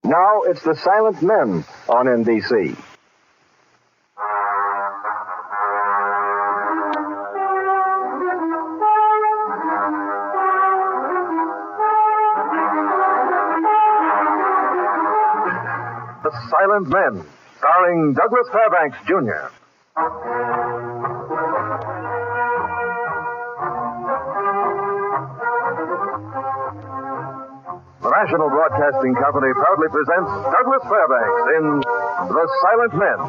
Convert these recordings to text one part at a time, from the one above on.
Now it's The Silent Men on NBC. The Silent Men, starring Douglas Fairbanks, Jr. The National Broadcasting Company proudly presents Douglas Fairbanks in The Silent Men,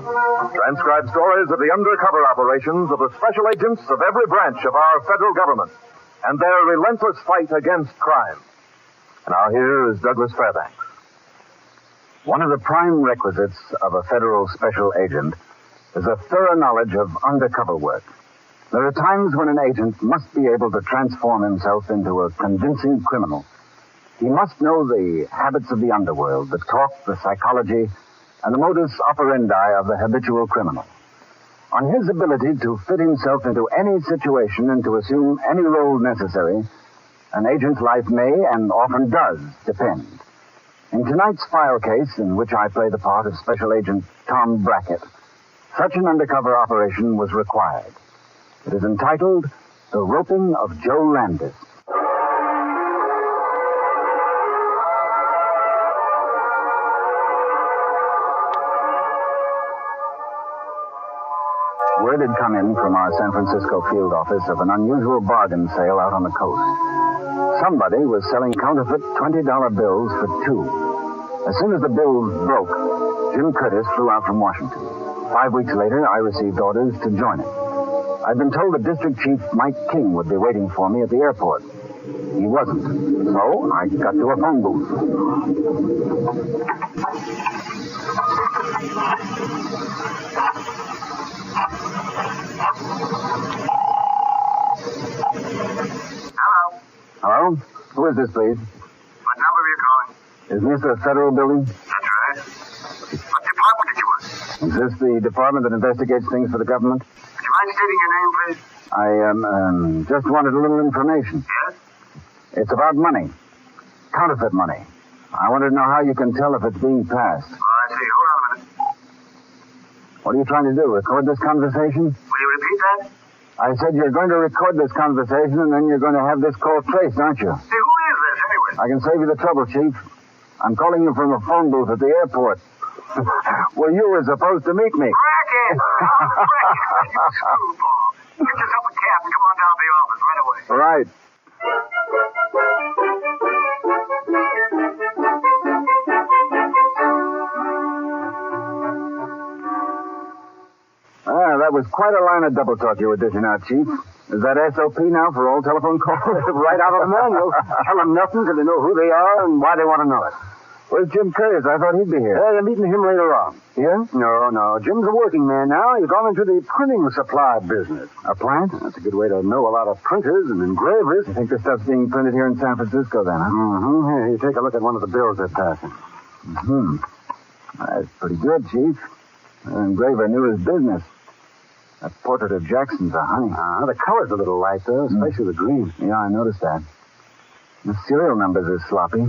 transcribed stories of the undercover operations of the special agents of every branch of our federal government and their relentless fight against crime. And now here is Douglas Fairbanks. One of the prime requisites of a federal special agent is a thorough knowledge of undercover work. There are times when an agent must be able to transform himself into a convincing criminal. He must know the habits of the underworld, the talk, the psychology, and the modus operandi of the habitual criminal. On his ability to fit himself into any situation and to assume any role necessary, an agent's life may and often does depend. In tonight's file case, in which I play the part of Special Agent Tom Brackett, such an undercover operation was required. It is entitled The Roping of Joe Landis. Word had come in from our San Francisco field office of an unusual bargain sale out on the coast. Somebody was selling counterfeit $20 bills for two. As soon as the bills broke, Jim Curtis flew out from Washington. 5 weeks later, I received orders to join him. I'd been told that District Chief Mike King would be waiting for me at the airport. He wasn't, so I got to a phone booth. Hello? Who is this, please? What number are you calling? Is this a federal building? That's right. What department did you want? Is this the department that investigates things for the government? Would you mind stating your name, please? I just wanted a little information. Yes? It's about money. Counterfeit money. I wanted to know how you can tell if it's being passed. Oh, I see. Hold on a minute. What are you trying to do, record this conversation? Will you repeat that? I said you're going to record this conversation and then you're going to have this call traced, aren't you? Hey, who is this, anyway? I can save you the trouble, Chief. I'm calling you from a phone booth at the airport. Well, you were supposed to meet me. Brackett! Brackett, you screwball. Get yourself a cab and come on down to the office right away. Right. That was quite a line of double talk you were dishing out, Chief. Is that SOP now for all telephone calls? Right out of the manual. Tell them nothing till they know who they are and why they want to know it. Where's Jim Curtis? I thought he'd be here. They're meeting him later on. Yeah? No. Jim's a working man now. He's gone into the printing supply business. A plant? That's a good way to know a lot of printers and engravers. You think the stuff's being printed here in San Francisco then, huh? Mm-hmm. Here, you take a look at one of the bills they're passing. Mm-hmm. That's pretty good, Chief. The engraver knew his business. That portrait of Jackson's a honey. The color's a little light, though, especially the green. Yeah, I noticed that. The serial numbers are sloppy.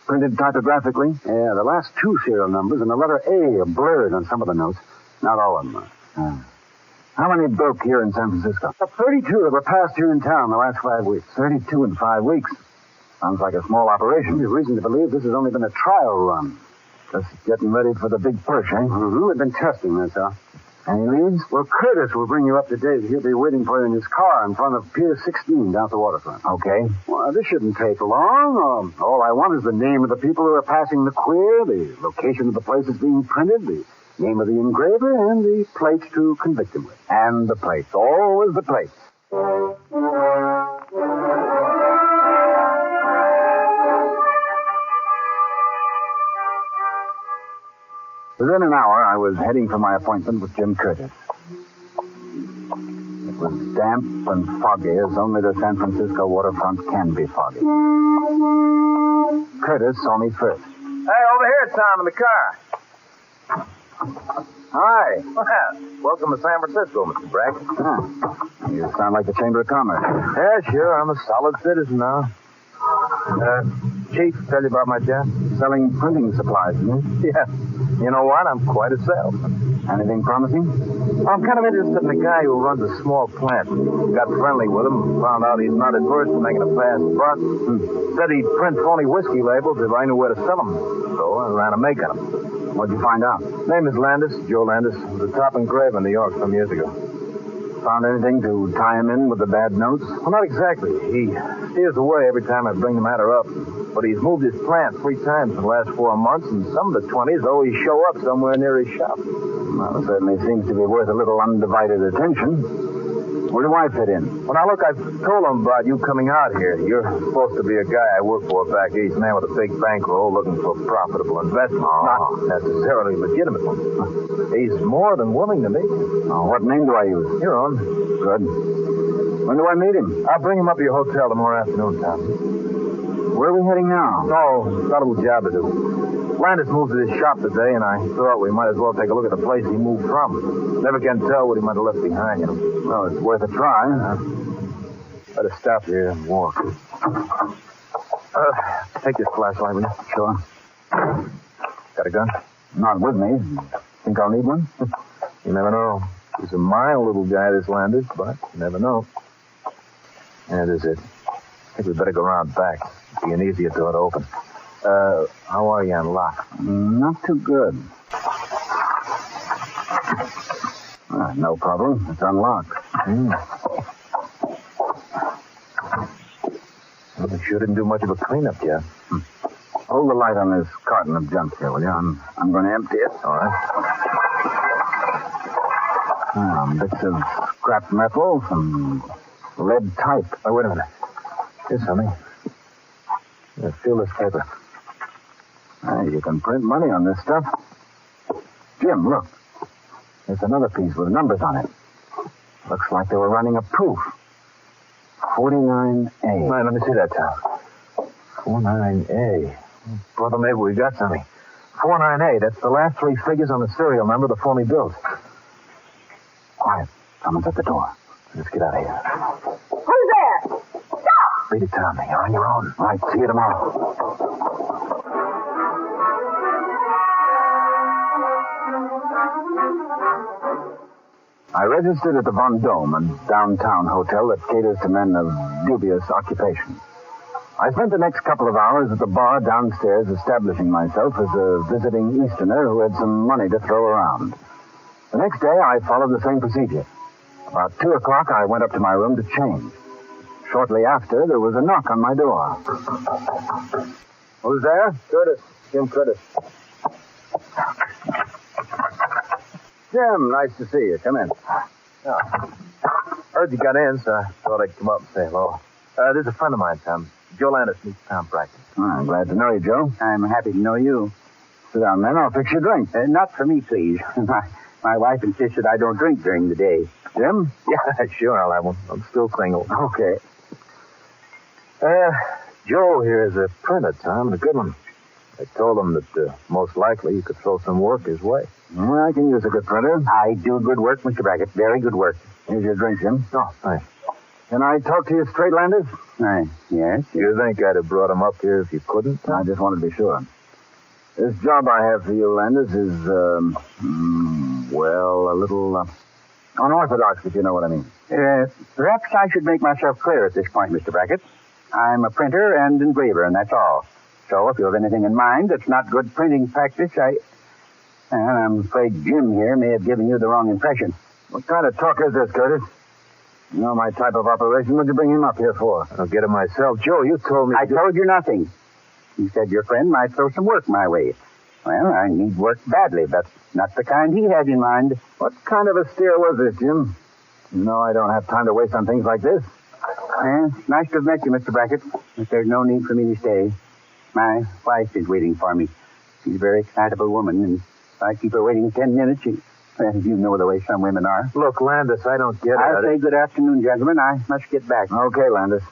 Printed typographically? Yeah, the last two serial numbers and the letter A are blurred on some of the notes. Not all of them. How many broke here in San Francisco? 32 that were passed here in town the last 5 weeks. 32 in 5 weeks. Sounds like a small operation. There's reason to believe this has only been a trial run. Just getting ready for the big push, eh? Mm-hmm. We've been testing this, huh? Any leads? Well, Curtis will bring you up to date. He'll be waiting for you in his car in front of Pier 16 down at the waterfront. Okay. Well, this shouldn't take long. All I want is the name of the people who are passing the queer, the location of the place that's being printed, the name of the engraver, and the plates to convict him with. And the plates. Always the plates. Within an hour, I was heading for my appointment with Jim Curtis. It was damp and foggy as only the San Francisco waterfront can be foggy. Curtis saw me first. Hey, over here, Tom, in the car. Hi. Well, welcome to San Francisco, Mr. Brackett. You sound like the Chamber of Commerce. Yeah, sure. I'm a solid citizen now. Chief, tell you about my job? selling printing supplies, isn't it? Yeah. You know what? I'm quite a salesman. Anything promising? I'm kind of interested in the guy who runs a small plant. Got friendly with him, found out he's not adverse to making a fast buck. Said he'd print phony whiskey labels if I knew where to sell them. So I ran a make on him. What'd you find out? Name is Landis, Joe Landis. Was a top engraver in New York some years ago. Found anything to tie him in with the bad notes? Well, not exactly. He steers away every time I bring the matter up. But he's moved his plant 3 times in the last 4 months, and some of the 20s always show up somewhere near his shop. Well, it certainly seems to be worth a little undivided attention. Where do I fit in? Well, now, look, I've told him about you coming out here. You're supposed to be a guy I work for back east, man with a big bankroll looking for profitable investment, not necessarily legitimate ones. He's more than willing to meet you. Oh, what name do I use? Your own. Good. When do I meet him? I'll bring him up to your hotel tomorrow afternoon, Tom. Where are we heading now? Oh, got a little job to do. Landis moved to his shop today, and I thought we might as well take a look at the place he moved from. Never can tell what he might have left behind, you know. Well, it's worth a try. Better stop here and walk. Take this flashlight, will you? Sure. Got a gun? Not with me. Think I'll need one? You never know. He's a mild little guy, this Landis, but you never know. That is it. I think we better go around back. It'll be an easier door to open. How are you on lock? Not too good. No problem. It's unlocked. Well, we sure didn't do much of a cleanup yet. Hold the light on this carton of junk here, will you? I'm going to empty it. All right. Bits of scrap metal, some lead type. Oh, wait a minute. Here's something. Feel this paper. You can print money on this stuff. Jim, look. There's another piece with numbers on it. Looks like they were running a proof. 49A. All right, let me see that, Tom. 49A. Brother, maybe we got something. 49A, that's the last 3 figures on the serial number of the phony bills. Quiet. Someone's at the door. Let's get out of here. Who's there? Stop! Beat it, Tom. You're on your own. Right, see you tomorrow. I registered at the Von Dome, a downtown hotel that caters to men of dubious occupation. I spent the next couple of hours at the bar downstairs establishing myself as a visiting Easterner who had some money to throw around. The next day, I followed the same procedure. About 2 o'clock, I went up to my room to change. Shortly after, there was a knock on my door. Who's there? Curtis. Jim Curtis. Jim, nice to see you. Come in. Oh. Heard you got in, so I thought I'd come up and say hello. There's a friend of mine, Tom. Joe Landis meets Tom Bracken. I'm glad to know you, Joe. I'm happy to know you. Sit down, then. I'll fix your drink. Not for me, please. My wife insists that I don't drink during the day. Jim? Yeah, sure, I'll have one. I'm still single. Okay. Joe here is a printer, Tom, and a good one. I told him that most likely you could throw some work his way. Well, I can use a good printer. I do good work, Mr. Brackett. Very good work. Here's your drink, Jim. Oh, thanks. Can I talk to you straight, Landis? Yes. You think I'd have brought him up here if you couldn't? I just wanted to be sure. This job I have for you, Landis, is, a little unorthodox, if you know what I mean. Perhaps I should make myself clear at this point, Mr. Brackett. I'm a printer and engraver, and that's all. So if you have anything in mind that's not good printing practice, I'm afraid Jim here may have given you the wrong impression. What kind of talk is this, Curtis? You know my type of operation. What'd you bring him up here for? I'll get him myself. Joe, you told me... I told you nothing. You said your friend might throw some work my way. Well, I need work badly, but not the kind he had in mind. What kind of a steer was this, Jim? You know I don't have time to waste on things like this. Nice to have met you, Mr. Brackett, but there's no need for me to stay. My wife is waiting for me. She's a very excitable woman, and if I keep her waiting 10 minutes, you know the way some women are. Look, Landis, I don't get it. I'll say good afternoon, gentlemen. I must get back. Okay, Landis.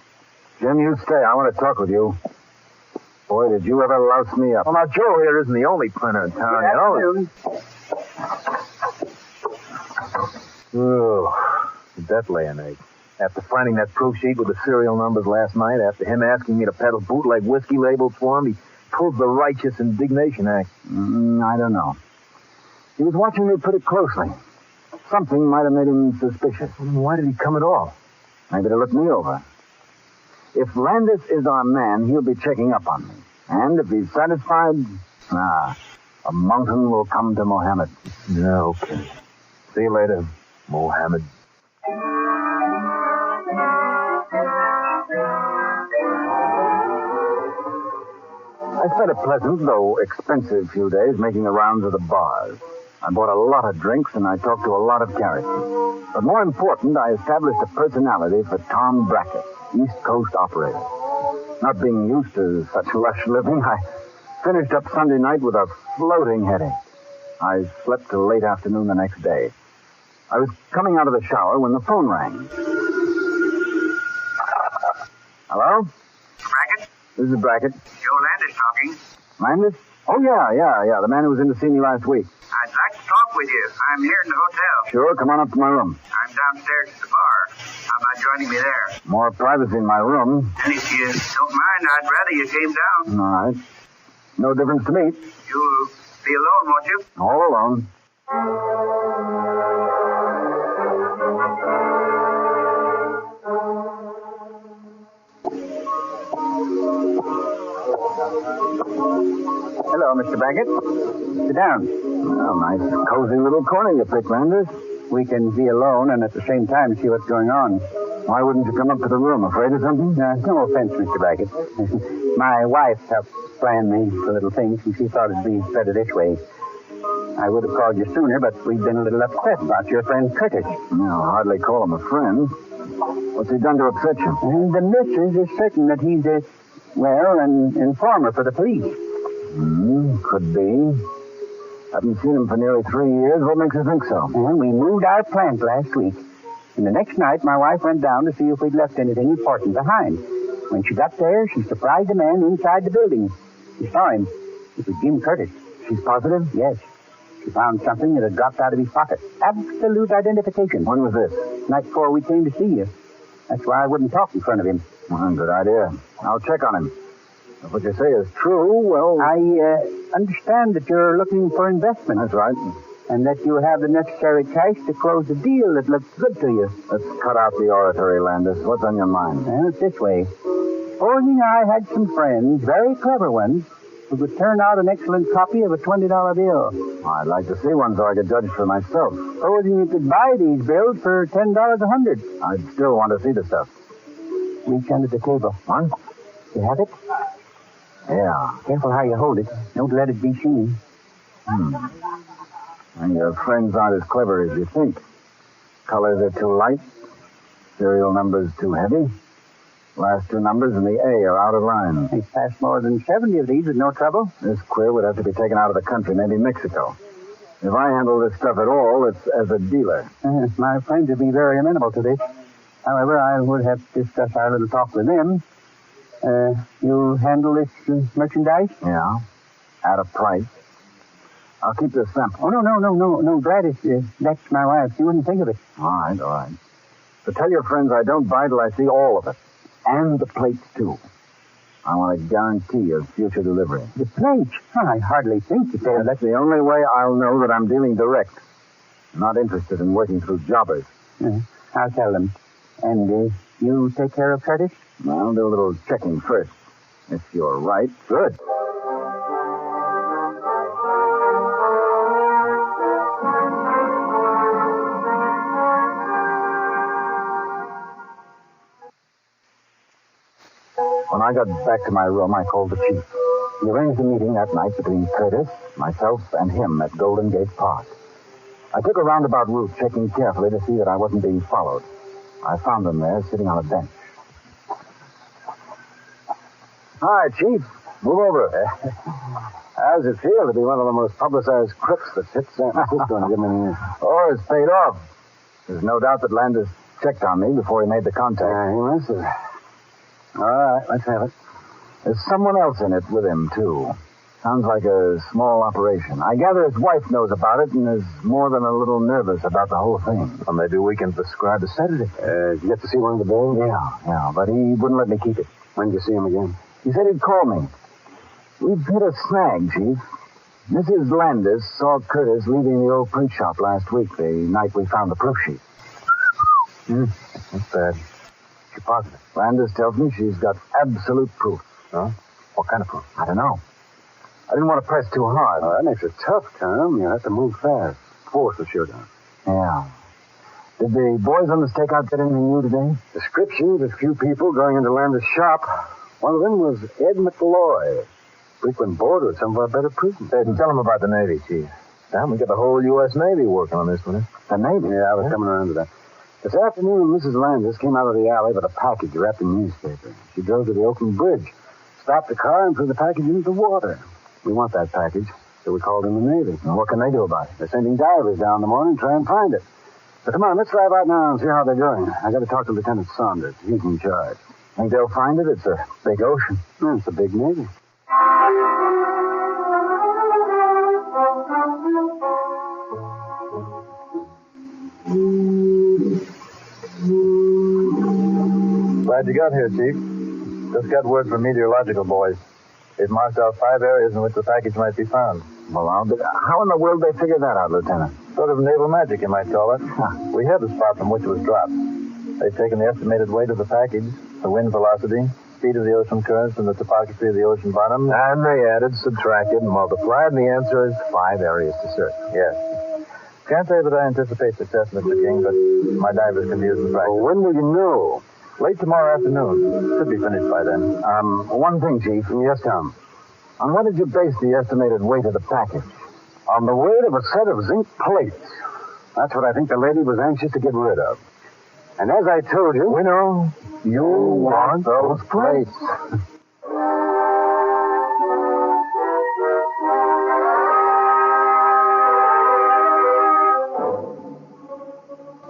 Jim, you stay. I want to talk with you. Boy, did you ever louse me up. Well, now, Joe here isn't the only printer in town, you know. Oh, that lay an egg. After finding that proof sheet with the serial numbers last night, after him asking me to peddle bootleg whiskey labels for him, he pulled the righteous indignation act? I don't know. He was watching me pretty closely. Something might have made him suspicious. Why did he come at all? Maybe to look me over. If Landis is our man, he'll be checking up on me. And if he's satisfied, a mountain will come to Mohammed. Yeah, okay. See you later, Mohammed. I spent a pleasant, though expensive, few days making the rounds of the bars. I bought a lot of drinks, and I talked to a lot of characters. But more important, I established a personality for Tom Brackett, East Coast operator. Not being used to such lush living, I finished up Sunday night with a floating headache. I slept till late afternoon the next day. I was coming out of the shower when the phone rang. Hello? Brackett? This is Brackett. Joe Landis talking. Landis? Oh, yeah. The man who was in to see me last week. I'd like to talk with you. I'm here in the hotel. Sure, come on up to my room. I'm downstairs at the bar. How about joining me there? More privacy in my room. And if you don't mind, I'd rather you came down. All right. No difference to me. You'll be alone, won't you? All alone. Hello, Mr. Brackett. Sit down. Well, nice, cozy little corner you picked, Landis. We can be alone and at the same time see what's going on. Why wouldn't you come up to the room? Afraid of something? No offense, Mr. Brackett. My wife helped plan these little things, and she thought it'd be better this way. I would have called you sooner, but we've been a little upset about your friend Curtis. No, hardly call him a friend. What's he done to upset you? And the missus is certain that he's an informer for the police. Could be. Haven't seen him for nearly 3 years. What makes you think so? And we moved our plant last week. And the next night, my wife went down to see if we'd left anything important behind. When she got there, she surprised a man inside the building. She saw him. It was Jim Curtis. She's positive? Yes. She found something that had dropped out of his pocket. Absolute identification. When was this? Night before we came to see you. That's why I wouldn't talk in front of him. Well, good idea. I'll check on him. If what you say is true, well... I understand that you're looking for investment. That's right. And that you have the necessary cash to close a deal that looks good to you. Let's cut out the oratory, Landis. What's on your mind? Well, it's this way. Supposing I had some friends, very clever ones, who could turn out an excellent copy of a $20 bill. I'd like to see one so I could judge for myself. Supposing you could buy these bills for $10 a hundred. I'd still want to see the stuff. Reach under the table. What? You have it? Yeah. Careful how you hold it. Don't let it be seen. And your friends aren't as clever as you think. Colors are too light. Serial numbers too heavy. Last two numbers in the A are out of line. They passed more than 70 of these with no trouble. This queer would have to be taken out of the country, maybe Mexico. If I handle this stuff at all, it's as a dealer. My friends would be very amenable to this. However, I would have to discuss our little talk with them. You handle this merchandise? Yeah. At a price. I'll keep this sample. Oh, no, Gladys. That's my wife. She wouldn't think of it. All right. But tell your friends I don't buy till I see all of it. And the plates, too. I want a guarantee of future delivery. The plates? I hardly think that they're... That's the only way I'll know that I'm dealing direct. I'm not interested in working through jobbers. I'll tell them. And you take care of Curtis? I'll do a little checking first. If you're right, good. When I got back to my room, I called the chief. He arranged a meeting that night between Curtis, myself, and him at Golden Gate Park. I took a roundabout route, checking carefully to see that I wasn't being followed. I found him there, sitting on a bench. Hi, Chief. Move over. How does it feel to be one of the most publicized crooks that hit San Francisco and given me... Oh, it's paid off. There's no doubt that Landis checked on me before he made the contact. He must have. All right, let's have it. There's someone else in it with him, too. Sounds like a small operation. I gather his wife knows about it and is more than a little nervous about the whole thing. Well, maybe we can prescribe a sedative. Did you get to see one of the bills? Yeah, but he wouldn't let me keep it. When did you see him again? He said he'd call me. We've hit a snag, Chief. Mrs. Landis saw Curtis leaving the old print shop last week, the night we found the proof sheet. That's bad. She's positive. Landis tells me she's got absolute proof. Huh? What kind of proof? I don't know. I didn't want to press too hard. That makes it tough, Tom. You have to move fast. Force the showdown. Yeah. Did the boys on the stakeout get anything new today? Descriptions of a few people going into Landis' shop. One of them was Ed McLoy, frequent boarder at some of our better prisons. Ed, tell him about the Navy, Chief. Sam, we got the whole U.S. Navy working on this one. The Navy? Yeah, I was coming around to that. This afternoon, Mrs. Landis came out of the alley with a package wrapped in newspaper. She drove to the open bridge, stopped the car, and threw the package into the water. We want that package, so we called in the Navy. And what can they do about it? They're sending divers down in the morning to try and find it. So come on, let's drive out now and see how they're doing. I got to talk to Lieutenant Saunders. He's in charge. Think they'll find it? It's a big ocean. Yeah, it's a big Navy. Glad you got here, Chief. Just got word from meteorological boys. They've marked out 5 areas in which the package might be found. Well, how in the world did they figure that out, Lieutenant? Sort of naval magic, you might call it. Huh. We have the spot from which it was dropped. They've taken the estimated weight of the package, the wind velocity, speed of the ocean currents, and the topography of the ocean bottom. And they added, subtracted, and multiplied, and the answer is 5 areas to search. Yes. Can't say that I anticipate success, Mr. King, but my diver's confused in practice. Well, when will you know? Late tomorrow afternoon. Should be finished by then. One thing, Chief. Yes, Tom. On what did you base the estimated weight of the package? On the weight of a set of zinc plates. That's what I think the lady was anxious to get rid of. And as I told you... We know. You want those plates.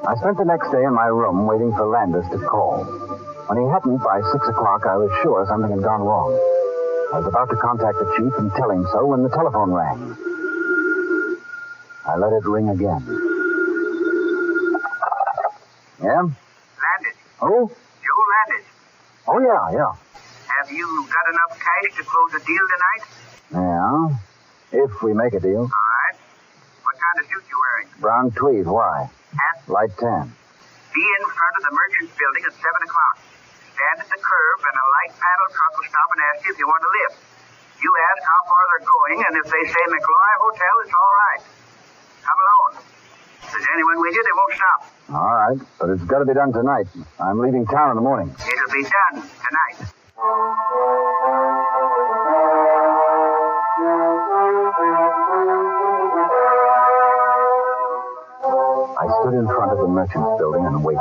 I spent the next day in my room waiting for Landis to call. When he hadn't by 6 o'clock, I was sure something had gone wrong. I was about to contact the chief and tell him so when the telephone rang. I let it ring again. Yeah? Landis. Oh? Joe Landis. Oh, yeah. Have you got enough cash to close a deal tonight? Yeah. If we make a deal. All right. What kind of suit you wearing? Brown tweed. Why? Hat? Light tan. Be in front of the Merchants Building at 7 o'clock. Stand at the curb, and a light panel truck will stop and ask you if you want a lift. You ask how far they're going, and if they say McLoy Hotel, it's all right. Come alone. If there's anyone with you, they won't stop. All right, but it's got to be done tonight. I'm leaving town in the morning. It'll be done tonight. I stood in front of the Merchants Building and waited.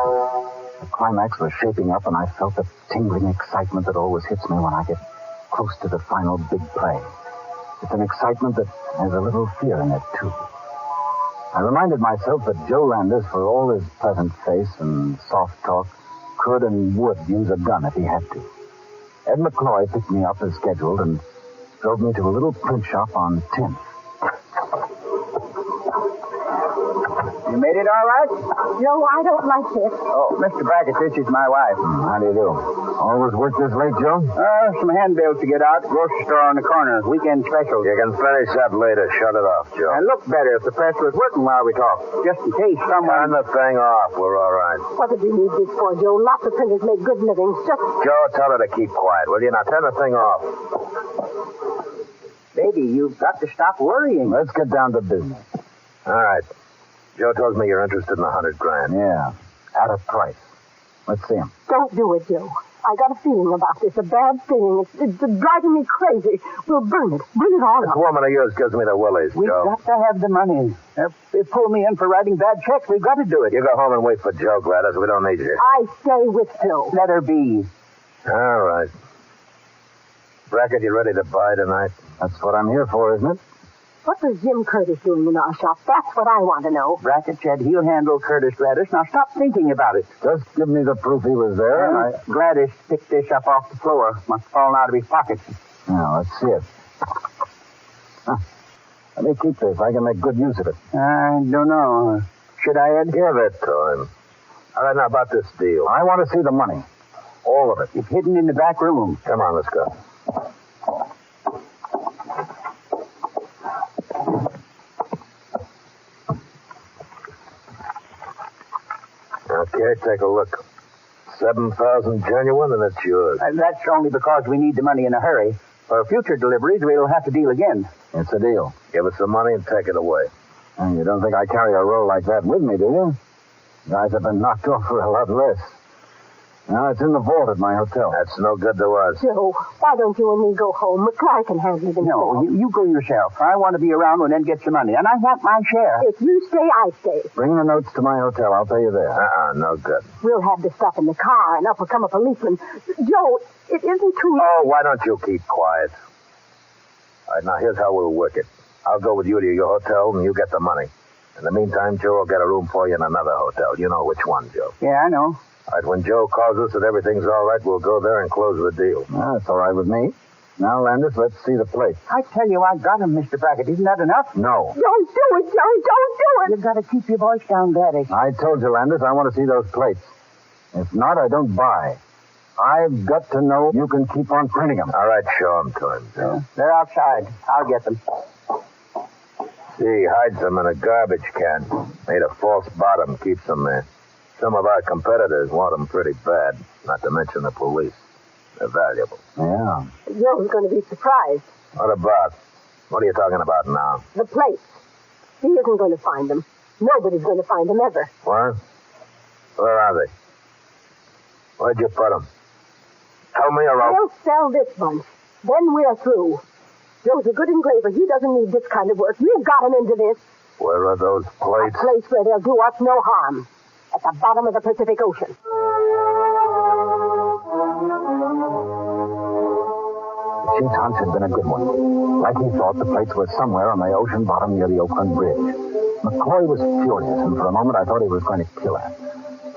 The climax was shaping up, and I felt the tingling excitement that always hits me when I get close to the final big play. It's an excitement that has a little fear in it, too. I reminded myself that Joe Landis, for all his pleasant face and soft talk, could and would use a gun if he had to. Ed McLoy picked me up as scheduled and drove me to a little print shop on 10th. You made it all right? No, I don't like this. Oh, Mr. Brackett, this is my wife. How do you do? Always work this late, Joe? Some handbills to get out. Grocery store on the corner. Weekend special. You can finish that later. Shut it off, Joe. And look better if the press was working while we talk. Just in case someone... Turn the thing off. We're all right. What did we need this for, Joe? Lots of printers make good livings. Just... Joe, tell her to keep quiet, will you? Now turn the thing off. Baby, you've got to stop worrying. Let's get down to business. All right. Joe tells me you're interested in $100,000. Yeah, at a price. Let's see him. Don't do it, Joe. I got a feeling about this, a bad feeling. It's driving me crazy. We'll burn it. Burn it all This up. woman of yours gives me the willies, We've Joe. got to have the money. If they pull me in for writing bad checks, we've got to do it. You go home and wait for Joe, Gladys. We don't need you. I stay with Joe. Let her be. All right. Brackett, you ready to buy tonight? That's what I'm here for, isn't it? What was Jim Curtis doing in our shop? That's what I want to know. Brackett said he'll handle Curtis Gladys. Now stop thinking about it. Just give me the proof he was there, and Gladys picked this up off the floor. Must have fallen out of his pocket. Now, let's see it. Huh. Let me keep this. I can make good use of it. I don't know. Should I, Ed? Give it to him. All right, now about this deal. I want to see the money. All of it. It's hidden in the back room. Come on, let's go. Okay, take a look. 7,000 genuine, and it's yours. That's only because we need the money in a hurry. For future deliveries, we'll have to deal again. It's a deal. Give us the money and take it away. And you don't think I carry a roll like that with me, do you? Guys have been knocked off for a lot less. Now it's in the vault at my hotel. That's no good to us. Joe, why don't you and me go home? McClure can handle it himself. No, you go yourself. I want to be around when Ed gets the money, and I want my share. If you stay, I stay. Bring the notes to my hotel. I'll pay you there. No good. We'll have the stuff in the car, and up will come a policeman. Joe, it isn't too late. Oh, why don't you keep quiet? All right, now here's how we'll work it. I'll go with you to your hotel, and you get the money. In the meantime, Joe will get a room for you in another hotel. You know which one, Joe. Yeah, I know. All right, when Joe calls us that everything's all right, we'll go there and close the deal. That's all right with me. Now, Landis, let's see the plate. I tell you, I got him, Mr. Brackett. Isn't that enough? No. Don't do it, Joe. Don't do it. You've got to keep your voice down, Daddy. I told you, Landis, I want to see those plates. If not, I don't buy. I've got to know you can keep on printing them. All right, show them to him, Joe. They're outside. I'll get them. See, he hides them in a garbage can. Made a false bottom, keeps them there. Some of our competitors want them pretty bad, not to mention the police. They're valuable. Yeah. Joe's going to be surprised. What about? What are you talking about now? The plates. He isn't going to find them. Nobody's going to find them ever. What? Where are they? Where'd you put them? Tell me or I'll... We'll sell this bunch. Then we're through. Joe's a good engraver. He doesn't need this kind of work. You got him into this. Where are those plates? A place where they'll do us no harm. At the bottom of the Pacific Ocean. The chief's hunch had been a good one. Like he thought, the plates were somewhere on the ocean bottom near the Oakland Bridge. McCoy was furious, and for a moment I thought he was going to kill her.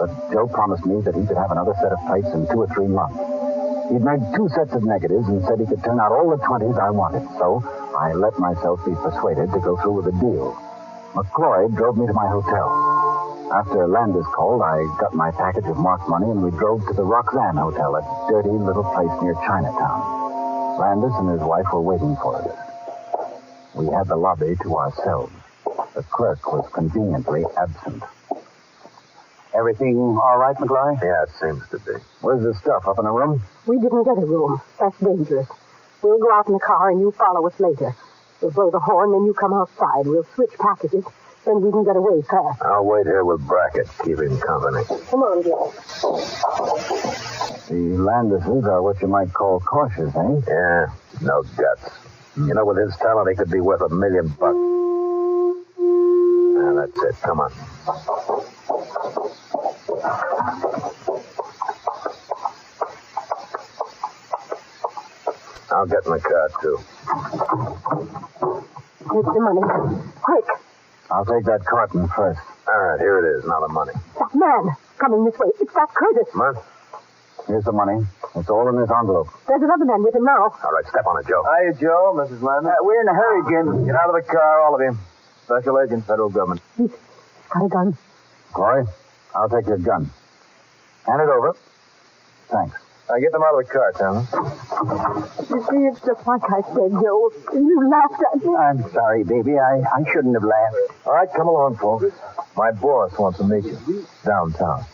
But Joe promised me that he could have another set of plates in 2 or 3 months. He'd made 2 sets of negatives and said he could turn out all the 20s I wanted. So I let myself be persuaded to go through with the deal. McCoy drove me to my hotel. After Landis called, I got my package of marked money and we drove to the Roxanne Hotel, a dirty little place near Chinatown. Landis and his wife were waiting for us. We had the lobby to ourselves. The clerk was conveniently absent. Everything all right, McClure? Yeah, it seems to be. Where's the stuff? Up in the room? We didn't get a room. That's dangerous. We'll go out in the car and you follow us later. We'll blow the horn, then you come outside. We'll switch packages. Then we can get away fast. I'll wait here with Brackett. Keep him company. Come on, Joe. The Landises are what you might call cautious, eh? Yeah, no guts. You know, with his talent, he could be worth $1 million. Yeah, that's it. Come on. I'll get in the car, too. Take the money. Quick. I'll take that carton first. All right, here it is. Now the money. That man coming this way. It's that Curtis. What? Here's the money. It's all in this envelope. There's another man with him now. All right, step on it, Joe. Hiya, Joe, Mrs. Landis. We're in a hurry, Jim. Get out of the car, all of you. Special agent, federal government. He's got a gun. Corey, I'll take your gun. Hand it over. Thanks. Get them out of the car, Thomas. You see, it's just like I said, Joe. You laughed at me. I'm sorry, baby. I shouldn't have laughed. All right, come along, folks. My boss wants to meet you downtown.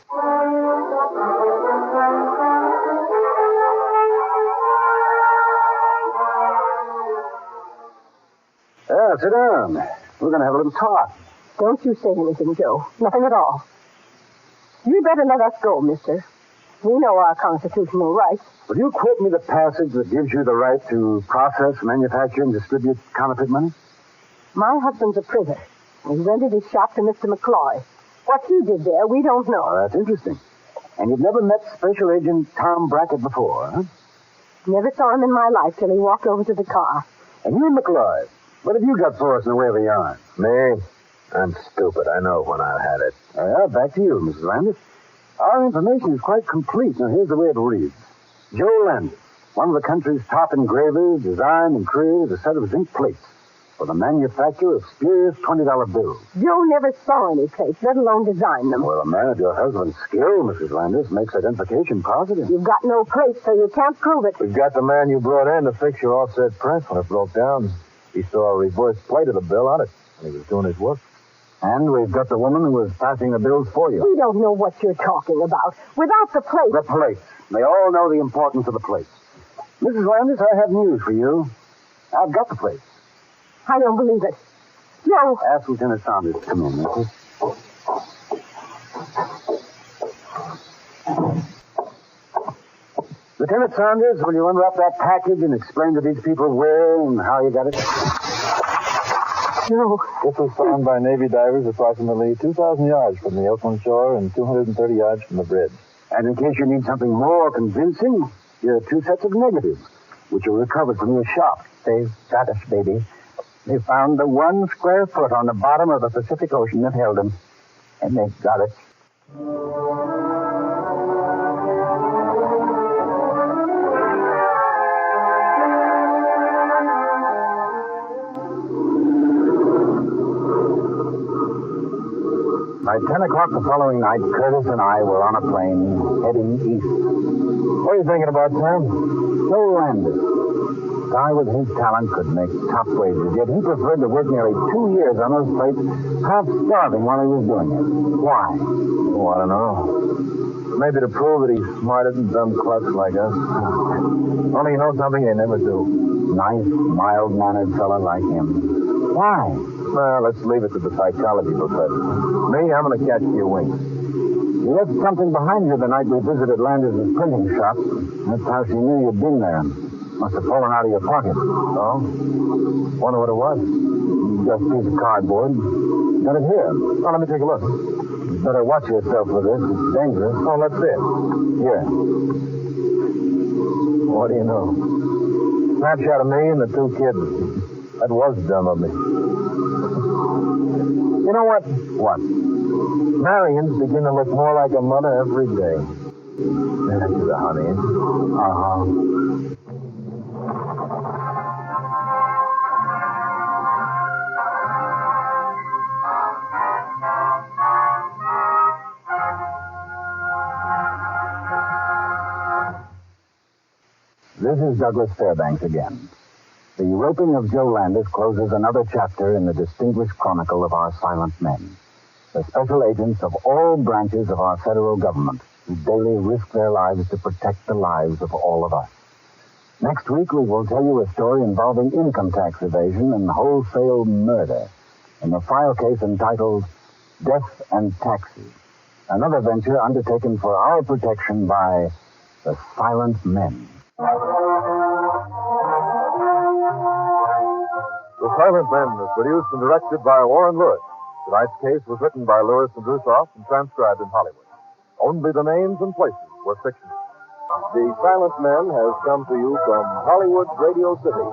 Yeah, sit down. We're going to have a little talk. Don't you say anything, Joe. Nothing at all. You better let us go, mister. We know our constitutional rights. Will you quote me the passage that gives you the right to process, manufacture, and distribute counterfeit money? My husband's a printer. He rented his shop to Mr. McCloy. What he did there, we don't know. Oh, that's interesting. And you've never met Special Agent Tom Brackett before, huh? Never saw him in my life till he walked over to the car. And you, McCloy, what have you got for us in the way of a yarn? Me? I'm stupid. I know when I had it. Yeah, back to you, Mrs. Landis. Our information is quite complete. Now, here's the way it reads. Joe Landis, one of the country's top engravers, designed and created a set of zinc plates for the manufacture of spurious $20 bills. Joe never saw any plates, let alone design them. Well, a man of your husband's skill, Mrs. Landis, makes identification positive. You've got no plates, so you can't prove it. We've got the man you brought in to fix your offset print when it broke down. He saw a reverse plate of the bill on it, and he was doing his work. And we've got the woman who was passing the bills for you. We don't know what you're talking about. Without the plate... The plates. They all know the importance of the plates. Mrs. Landis, I have news for you. I've got the plates. I don't believe it. No. Ask Lieutenant Saunders to come in, Mrs. Lieutenant Saunders, will you unwrap that package and explain to these people where and how you got it? No. This was found by Navy divers approximately 2,000 yards from the Oakland shore and 230 yards from the bridge. And in case you need something more convincing, here are 2 sets of negatives, which were recovered from your shop. They've got us, baby. They found the 1 square foot on the bottom of the Pacific Ocean that held them. And they've got it. By 10 o'clock the following night, Curtis and I were on a plane heading east. What are you thinking about, Sam? Joe Landis. A guy with his talent could make top wages, yet he preferred to work nearly 2 years on those plates, half starving while he was doing it. Why? Oh, I don't know. Maybe to prove that he's smarter than dumb clucks like us. Only you know something they never do. Nice, mild-mannered fella like him. Why? Well, let's leave it to the psychology professor. Me, I'm going to catch a few winks. You left something behind you the night we visited Landis' printing shop. That's how she knew you'd been there. Must have fallen out of your pocket. Oh? Wonder what it was. Just a piece of cardboard. Got it here. Oh, let me take a look. You better watch yourself with this. It's dangerous. Oh, let's see it. Here. What do you know? Snapshot of me and the 2 kids. That was dumb of me. You know what? What? Marion's beginning to look more like a mother every day. There's the honey. Uh-huh. This is Douglas Fairbanks again. The Roping of Joe Landis closes another chapter in the distinguished chronicle of our silent men, the special agents of all branches of our federal government who daily risk their lives to protect the lives of all of us. Next week, we will tell you a story involving income tax evasion and wholesale murder in a file case entitled Death and Taxes, another venture undertaken for our protection by the Silent Men. The Silent Men is produced and directed by Warren Lewis. Tonight's case was written by Lewis and Rusoff and transcribed in Hollywood. Only the names and places were fictional. The Silent Men has come to you from Hollywood Radio City.